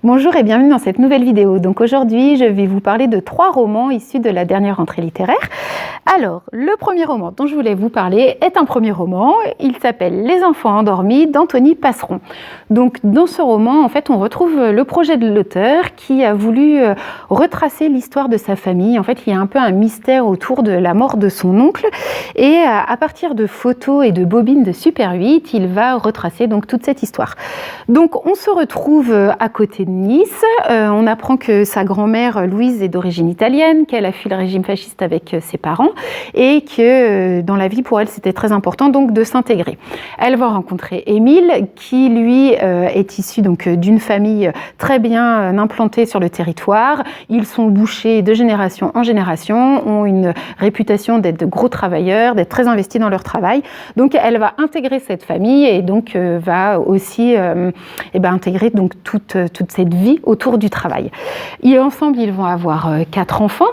Bonjour et bienvenue dans cette nouvelle vidéo. Donc aujourd'hui, je vais vous parler de 3 romans issus de la dernière rentrée littéraire. Alors, le premier roman dont je voulais vous parler est un premier roman. Il s'appelle Les enfants endormis d'Anthony Passeron. Donc dans ce roman, en fait, on retrouve le projet de l'auteur qui a voulu retracer l'histoire de sa famille. En fait, il y a un peu un mystère autour de la mort de son oncle. Et à partir de photos et de bobines de Super 8, il va retracer donc toute cette histoire. Donc on se retrouve à côté de Nice. On apprend que sa grand-mère Louise est d'origine italienne, qu'elle a fui le régime fasciste avec ses parents et que dans la vie pour elle c'était très important donc de s'intégrer. Elle va rencontrer Émile qui lui est issu donc d'une famille très bien implantée sur le territoire. Ils sont bouchers de génération en génération, ont une réputation d'être de gros travailleurs, d'être très investis dans leur travail. Donc elle va intégrer cette famille et donc va aussi intégrer donc toute cette vie autour du travail. Ensemble, ils vont avoir 4 enfants.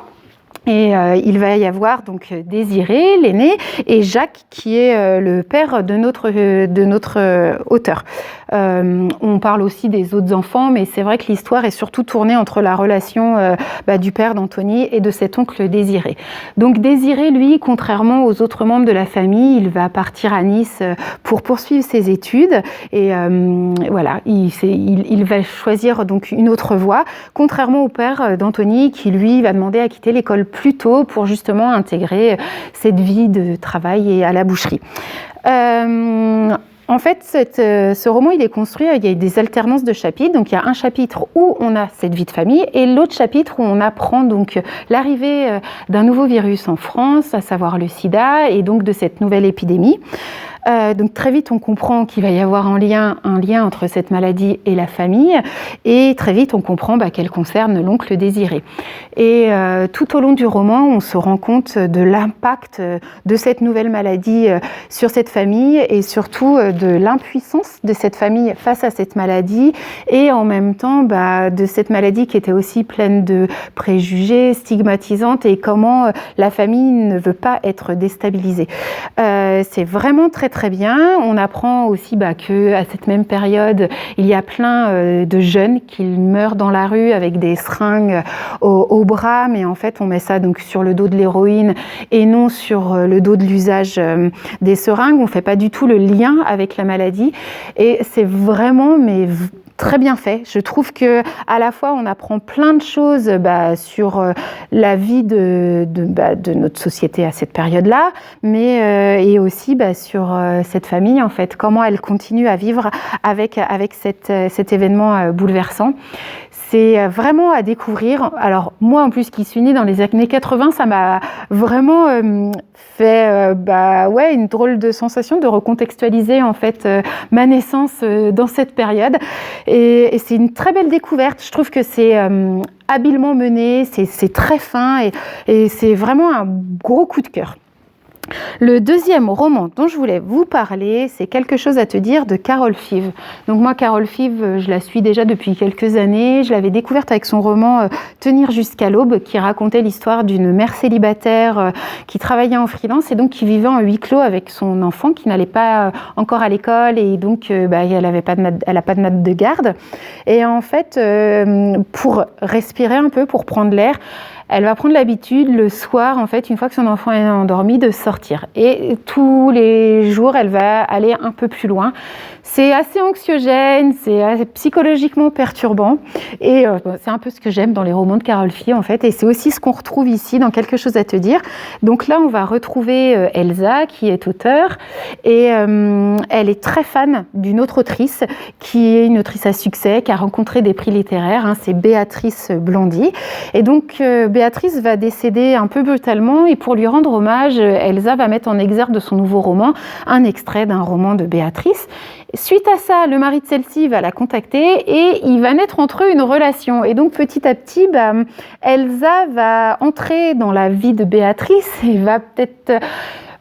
Et il va y avoir donc Désiré, l'aîné, et Jacques, qui est le père de notre auteur. On parle aussi des autres enfants, mais c'est vrai que l'histoire est surtout tournée entre la relation du père d'Anthony et de cet oncle Désiré. Donc Désiré, lui, contrairement aux autres membres de la famille, il va partir à Nice pour poursuivre ses études. Et voilà, il va choisir donc une autre voie, contrairement au père d'Anthony, qui lui va demander à quitter l'école plus tôt pour justement intégrer cette vie de travail et à la boucherie. En fait, ce roman, il est construit, il y a des alternances de chapitres. Donc, il y a un chapitre où on a cette vie de famille et l'autre chapitre où on apprend donc l'arrivée d'un nouveau virus en France, à savoir le sida, et donc de cette nouvelle épidémie. Donc très vite, on comprend qu'il va y avoir un lien entre cette maladie et la famille, et très vite, on comprend qu'elle concerne l'oncle Désiré. Et tout au long du roman, on se rend compte de l'impact de cette nouvelle maladie sur cette famille et surtout de l'impuissance de cette famille face à cette maladie et en même temps de cette maladie qui était aussi pleine de préjugés, stigmatisante et comment la famille ne veut pas être déstabilisée. C'est vraiment très très bien. On apprend aussi que à cette même période, il y a plein de jeunes qui meurent dans la rue avec des seringues au bras, mais en fait on met ça donc sur le dos de l'héroïne et non sur le dos de l'usage des seringues. On fait pas du tout le lien avec la maladie et c'est vraiment très bien fait. Je trouve que à la fois on apprend plein de choses sur la vie de notre société à cette période-là, mais et aussi sur cette famille en fait, comment elle continue à vivre avec cet événement bouleversant. C'est vraiment à découvrir. Alors moi en plus qui suis née dans les années 80, ça m'a vraiment fait une drôle de sensation de recontextualiser en fait ma naissance dans cette période et c'est une très belle découverte. Je trouve que c'est habilement mené, c'est très fin et c'est vraiment un gros coup de cœur. Le deuxième roman dont je voulais vous parler, c'est Quelque chose à te dire de Carole Five. Donc moi, Carole Five, je la suis déjà depuis quelques années. Je l'avais découverte avec son roman Tenir jusqu'à l'aube, qui racontait l'histoire d'une mère célibataire qui travaillait en freelance et donc qui vivait en huis clos avec son enfant qui n'allait pas encore à l'école et donc elle n'a pas de mat de garde. Et en fait, pour respirer un peu, pour prendre l'air, elle va prendre l'habitude le soir, en fait, une fois que son enfant est endormi, de sortir. Et tous les jours, elle va aller un peu plus loin. C'est assez anxiogène, c'est assez psychologiquement perturbant. Et c'est un peu ce que j'aime dans les romans de Carole Five, en fait. Et c'est aussi ce qu'on retrouve ici dans Quelque chose à te dire. Donc là, on va retrouver Elsa, qui est auteure. Et elle est très fan d'une autre autrice, qui est une autrice à succès, qui a rencontré des prix littéraires. C'est Béatrice Blandy. Et donc, Béatrice va décéder un peu brutalement et pour lui rendre hommage, Elsa va mettre en exergue de son nouveau roman un extrait d'un roman de Béatrice. Suite à ça, le mari de celle-ci va la contacter et il va naître entre eux une relation. Et donc petit à petit, Elsa va entrer dans la vie de Béatrice et va peut-être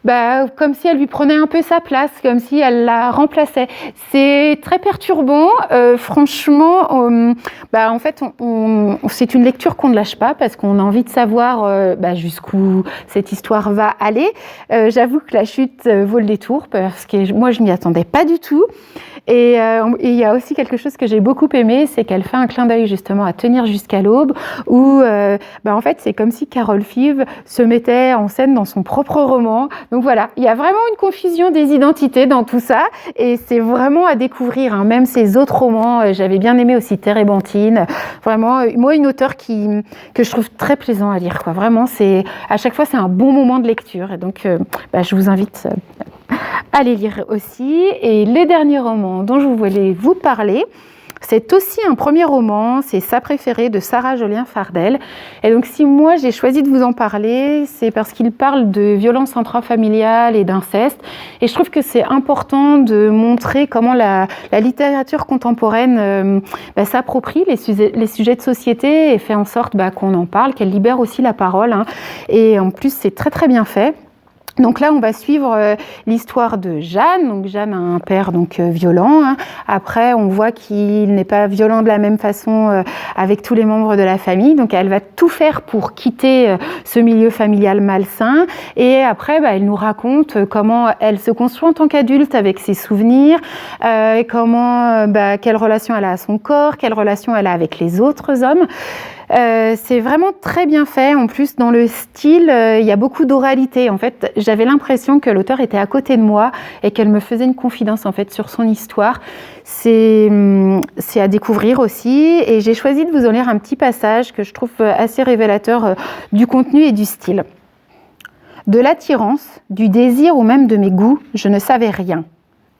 comme si elle lui prenait un peu sa place, comme si elle la remplaçait. C'est très perturbant, franchement. En fait, c'est une lecture qu'on ne lâche pas parce qu'on a envie de savoir jusqu'où cette histoire va aller. J'avoue que la chute vaut le détour parce que moi, je m'y attendais pas du tout. Et il y a aussi quelque chose que j'ai beaucoup aimé, c'est qu'elle fait un clin d'œil justement à Tenir jusqu'à l'aube, où en fait c'est comme si Carol Five se mettait en scène dans son propre roman. Donc voilà, il y a vraiment une confusion des identités dans tout ça, et c'est vraiment à découvrir, hein. Même ses autres romans, j'avais bien aimé aussi Térébenthine. Vraiment, moi une auteure que je trouve très plaisant à lire, quoi. Vraiment, à chaque fois c'est un bon moment de lecture, et donc je vous invite à les lire aussi. Et le dernier roman dont je voulais vous parler, c'est aussi un premier roman, c'est Sa préférée de Sarah Jolien-Fardel. Et donc si moi j'ai choisi de vous en parler, c'est parce qu'il parle de violence intrafamiliale et d'inceste. Et je trouve que c'est important de montrer comment la littérature contemporaine s'approprie les sujets de société et fait en sorte qu'on en parle, qu'elle libère aussi la parole, hein. Et en plus c'est très très bien fait. Donc là, on va suivre l'histoire de Jeanne. Donc Jeanne a un père violent, hein. Après, on voit qu'il n'est pas violent de la même façon avec tous les membres de la famille. Donc elle va tout faire pour quitter ce milieu familial malsain. Et après, elle nous raconte comment elle se construit en tant qu'adulte avec ses souvenirs, quelle relation elle a à son corps, quelle relation elle a avec les autres hommes. C'est vraiment très bien fait. En plus, dans le style, il y a beaucoup d'oralité. En fait, j'avais l'impression que l'auteur était à côté de moi et qu'elle me faisait une confidence en fait sur son histoire. C'est à découvrir aussi. Et j'ai choisi de vous en lire un petit passage que je trouve assez révélateur du contenu et du style. De l'attirance, du désir ou même de mes goûts, je ne savais rien.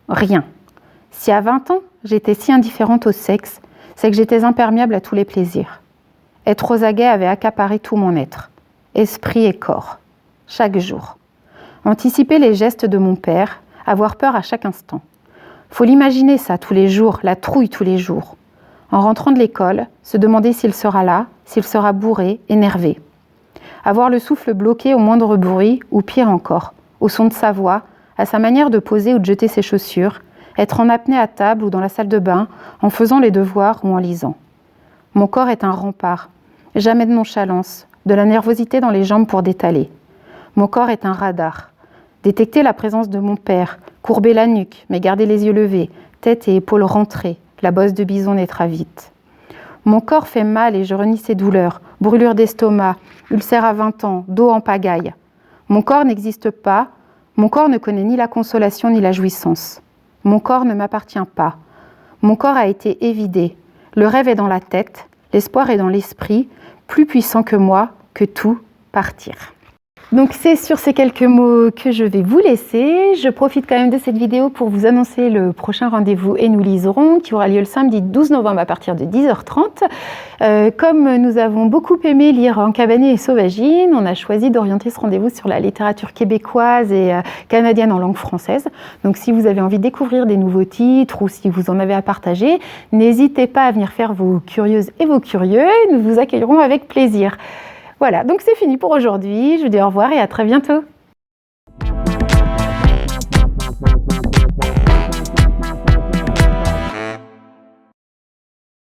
Rien. Si à 20 ans, j'étais si indifférente au sexe, c'est que j'étais imperméable à tous les plaisirs. Être aux aguets avait accaparé tout mon être, esprit et corps, chaque jour. Anticiper les gestes de mon père, avoir peur à chaque instant. Faut l'imaginer ça tous les jours, la trouille tous les jours. En rentrant de l'école, se demander s'il sera là, s'il sera bourré, énervé. Avoir le souffle bloqué au moindre bruit, ou pire encore, au son de sa voix, à sa manière de poser ou de jeter ses chaussures, être en apnée à table ou dans la salle de bain, en faisant les devoirs ou en lisant. Mon corps est un rempart. Jamais de nonchalance, de la nervosité dans les jambes pour détaler. Mon corps est un radar. Détecter la présence de mon père, courber la nuque, mais garder les yeux levés, tête et épaules rentrées, la bosse de bison naîtra vite. Mon corps fait mal et je renie ses douleurs, brûlure d'estomac, ulcère à 20 ans, dos en pagaille. Mon corps n'existe pas, mon corps ne connaît ni la consolation ni la jouissance. Mon corps ne m'appartient pas. Mon corps a été évidé. Le rêve est dans la tête, l'espoir est dans l'esprit, plus puissant que moi, que tout, partir. Donc c'est sur ces quelques mots que je vais vous laisser. Je profite quand même de cette vidéo pour vous annoncer le prochain rendez-vous Et nous liserons, qui aura lieu le samedi 12 novembre à partir de 10h30. Comme nous avons beaucoup aimé lire Encabanier et Sauvagine, on a choisi d'orienter ce rendez-vous sur la littérature québécoise et canadienne en langue française. Donc si vous avez envie de découvrir des nouveaux titres ou si vous en avez à partager, n'hésitez pas à venir faire vos curieuses et vos curieux. Nous vous accueillerons avec plaisir. Voilà, donc c'est fini pour aujourd'hui. Je vous dis au revoir et à très bientôt.